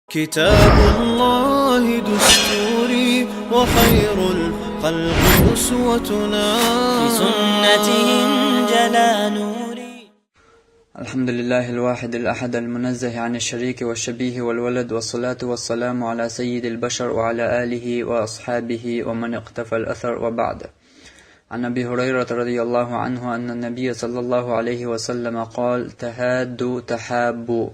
كتاب الله دستوري وخير الخلق أسوتنا، في سنته انجلى نوري. الحمد لله الواحد الأحد المنزه عن الشريك والشبيه والولد، والصلاة والسلام على سيد البشر وعلى آله وأصحابه ومن اقتفى الأثر، وبعد. عن أبي هريرة رضي الله عنه أن النبي صلى الله عليه وسلم قال: تهادوا تحابوا.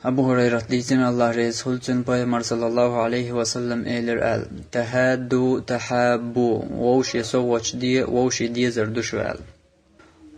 Abu Hurayra diysin Allah reis hulçun Peygamber sallallahu aleyhi ve sellem eyler el. Tahaddu tahabbu. Wawshi sowach diye wawshi diye zerdushu el.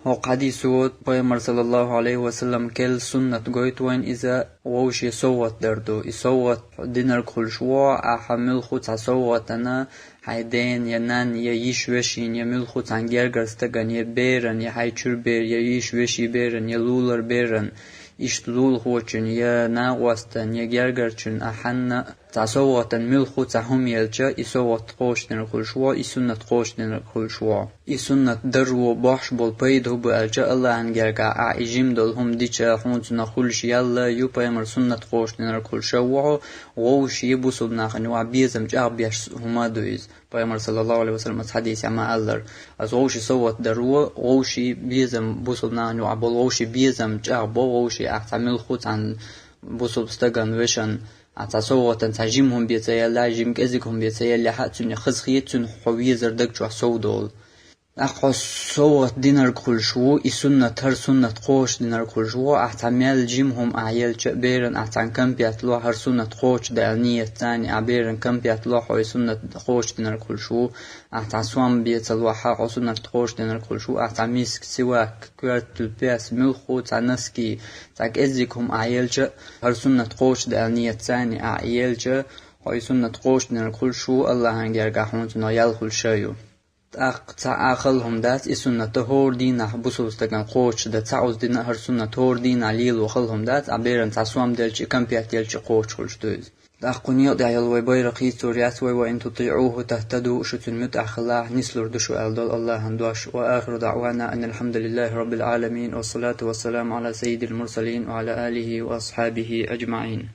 Hok hadisut Peygamber sallallahu aleyhi ve sellem kel sunnat goytwain iza wawshi sowat derdu. Isowat dinar kulshwa ahamil khutsa sowatana hayden yanan ya yishweshin ya mil khutsan gergerstagan ya beren ya haychur ber ya yishweshi beren ya lular beren. İştulul hoçun ya nağwastan ya gergerçün ahanna tasawwatan milxu tahum yelcha isawat qoshtin khulshwa isunnat qoshtin khulshwa isunnat darwo bahsh bol paydo bu alcha Allah an gerga aijim dol hum dicha huntna khulsh yalla yu paymer sunnat qoshtin khulshwa wo shi busubna khani wa bizam jabiyash huma doiz Peygamber sallallahu aleyhi ve sellem hadis ama allar az wo shi sawat darwo wo shi bizam busubna nu abol wo shi bizam jabo wo shi ahtamil khutan busub stagan veshan أتصوّت تجيمهم بيتيلا جيم كذكهم بيتيلا حتى خزخيتون حوي زردك جو سودول أقص صوت دينار كل شو السنة هر سنة قوش دينار كل شو احتمال جيمهم أعيال جبيرن أحتن كم بيطلع هر سنة قوش دالنية تاني عبيرن كم بيطلع هاي سنة قوش دينار كل شو أحتسوام بيطلع حق سنة قوش دينار كل شو أحتميسك سواك كرت البيس ملخو تنسكي تاك إزيكهم أعيال ج هر سنة قوش دالنية تاني أعيال ج هاي سنة قوش دينار كل شو الله هنجرجع حونتنا يالخل شيو تعاخلهم دات السنة تهور دين بسوس تكن قوش دا تعوز دين هر سنة تهور دين عليل وخلهم دات عبيرن تعسوام دلش كم بيعتيلش قوش خلش دوز تأقني دعي الويباي رقي سوريات وإن تطيعوه تهتدوا شت المتع خلاع نسلر دشو ألدال الله هندواش. وآخر دعوانا أن الحمد لله رب العالمين، والصلاة والسلام على سيد المرسلين وعلى آله وأصحابه أجمعين.